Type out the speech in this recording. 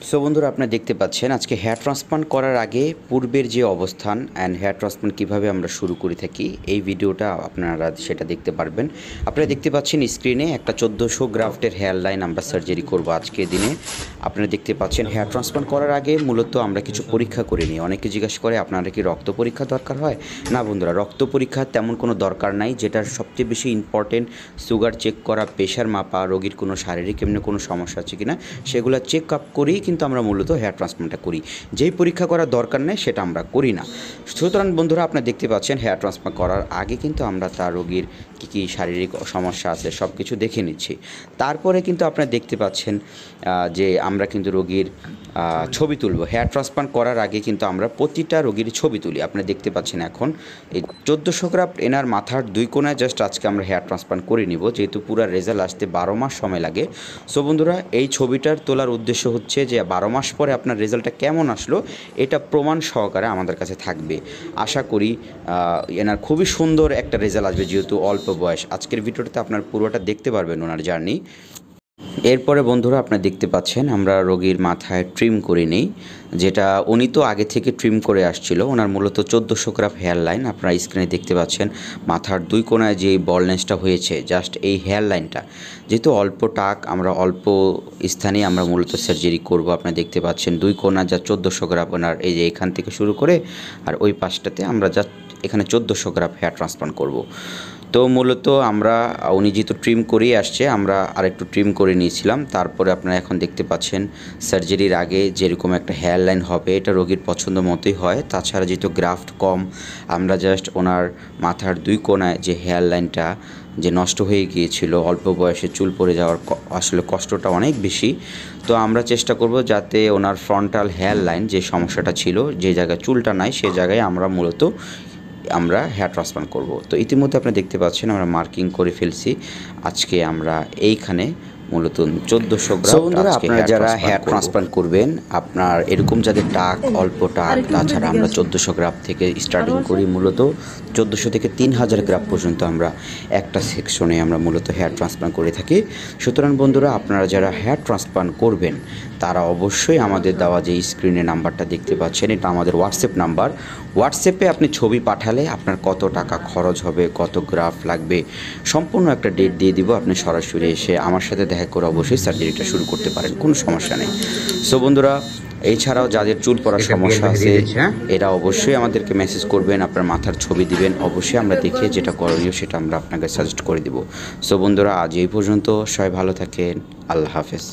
So বন্ধুরা, আপনারা দেখতে পাচ্ছেন আজকে হেয়ার ট্রান্সপ্লান্ট করার আগে পূর্বের যে অবস্থান অ্যান্ড হেয়ার ট্রান্সপ্লান্ট কীভাবে আমরা শুরু করে থাকি এই ভিডিওটা আপনারা সেটা দেখতে পারবেন। আপনারা দেখতে পাচ্ছেন স্ক্রিনে একটা 1400 গ্রাফটের হেয়ার লাইন আমরা সার্জারি করব আজকের দিনে। আপনারা দেখতে পাচ্ছেন হেয়ার ট্রান্সপ্লান্ট করার আগে মূলত আমরা কিছু পরীক্ষা করে নিই। অনেকে জিজ্ঞাসা করে আপনারা কি রক্ত পরীক্ষা দরকার হয়? না বন্ধুরা, রক্ত পরীক্ষা তেমন কোনো দরকার নাই। যেটার সবচেয়ে বেশি ইম্পর্টেন্ট সুগার চেক করা, প্রেশার মাপা, রোগীর কোনো শারীরিক এমনি কোনো সমস্যা আছে কিনা সেগুলো চেক আপ করেই কিন্তু আমরা মূলত হেয়ার ট্রান্সপ্লান্টটা করি। যেই পরীক্ষা করার দরকার নেই সেটা আমরা করি না। সুতরাং বন্ধুরা, আপনারা দেখতে পাচ্ছেন হেয়ার ট্রান্সপ্লান্ট করার আগে কিন্তু আমরা তার রোগীর কী কী শারীরিক সমস্যা আছে সব কিছু দেখে নিচ্ছি। তারপরে কিন্তু আপনারা দেখতে পাচ্ছেন যে আমরা কিন্তু রোগীর ছবি তুলব। হেয়ার ট্রান্সপ্লান্ট করার আগে কিন্তু আমরা প্রতিটা রোগীর ছবি তুলি। আপনারা দেখতে পাচ্ছেন এখন এই 1400 গ্রাফট এনার মাথার দুই কোণায় জাস্ট আজকে আমরা হেয়ার ট্রান্সপ্লান্ট করে নিব, যেহেতু পুরো রেজাল্ট আসতে 12 মাস সময় লাগে। সো বন্ধুরা, এই ছবিটার তোলার উদ্দেশ্য হচ্ছে যে 12 মাস পরে আপনার রেজাল্টটা কেমন আসলো এটা প্রমাণ সহকারে আমাদের কাছে থাকবে। আশা করি এনার খুবই সুন্দর একটা রেজাল্ট আসবে, যেহেতু অল্প বয়স। আজকের ভিডিওটাতে আপনার পুরোটা দেখতে পারবেন ওনার জার্নি। এরপরে বন্ধুরা, আপনারা দেখতে পাচ্ছেন আমরা রোগীর মাথায় ট্রিম করে নিই, যেটা উনি তো আগে থেকে ট্রিম করে আসছিল। ওনার মূলত 1400 গ্রাফ হেয়ার লাইন আপনারা স্ক্রিনে দেখতে পাচ্ছেন। মাথার দুই কোণায় যে বলনেসটা হয়েছে জাস্ট এই হেয়ার লাইনটা, যেহেতু অল্প টাক আমরা অল্প স্থানে আমরা মূলত সার্জারি করব। আপনারা দেখতে পাচ্ছেন দুই কোণা যা 1400 গ্রাফ ওনার এই যে এখান থেকে শুরু করে আর ওই পাশটাতে আমরা যা এখানে 1400 গ্রাফ হেয়ার ট্রান্সপ্লান্ট করব। তো মূলত আমরা উনি যেহেতু ট্রিম করেই আসছে, আমরা আরেকটু ট্রিম করে নিয়েছিলাম। তারপরে আপনারা এখন দেখতে পাচ্ছেন সার্জারির আগে যেরকম একটা হেয়ার লাইন হবে এটা রোগীর পছন্দ মতোই হয়। তাছাড়া যেহেতু গ্রাফট কম, আমরা জাস্ট ওনার মাথার দুই কোণায় যে হেয়ার লাইনটা যে নষ্ট হয়ে গিয়েছিল অল্প বয়সে চুল পড়ে যাওয়ার আসলে কষ্টটা অনেক বেশি। তো আমরা চেষ্টা করব যাতে ওনার ফ্রন্টাল হেয়ার লাইন যে সমস্যাটা ছিল, যে জায়গায় চুলটা নাই সে জায়গায় আমরা মূলত হেয়ার ট্রান্সপ্লান্ট করব। তো ইতিমধ্যে আপনি দেখতে পাচ্ছেন আমরা মার্কিং করে ফেলছি। আজকে আমরা এইখানে মূলত 1400 গ্রাম। বন্ধুরা, আপনারা যারা হেয়ার ট্রান্সপ্লান্ট করবেন, আপনার এরকম যাদের টাক অল্প টাক, তাছাড়া আমরা 1400 গ্রাম থেকে স্টার্টিং করি। মূলত 1400 থেকে 3000 গ্রাম পর্যন্ত আমরা একটা সেকশনে আমরা মূলত হেয়ার ট্রান্সপ্লান্ট করে থাকি। সুতরাং বন্ধুরা, আপনারা যারা হেয়ার ট্রান্সপ্লান্ট করবেন তারা অবশ্যই আমাদের দেওয়া যে স্ক্রিনে নাম্বারটা দেখতে পাচ্ছেন এটা আমাদের হোয়াটসঅ্যাপ নাম্বার। হোয়াটসঅ্যাপে আপনি ছবি পাঠালে আপনার কত টাকা খরচ হবে, কত গ্রাফ লাগবে সম্পূর্ণ একটা ডেট দিয়ে দিব। আপনি সরাসরি এসে আমার সাথে দেখা করে অবশ্যই সার্জারিটা শুরু করতে পারেন, কোনো সমস্যা নেই। সো বন্ধুরা, এছাড়াও যাদের চুল পড়ার সমস্যা আছে এরা অবশ্যই আমাদেরকে মেসেজ করবেন, আপনার মাথার ছবি দিবেন, অবশ্যই আমরা দেখে যেটা করণীয় সেটা আমরা আপনাকে সাজেস্ট করে দেব। সো বন্ধুরা, আজ এই পর্যন্ত। সবাই ভালো থাকেন। আল্লাহ হাফেজ।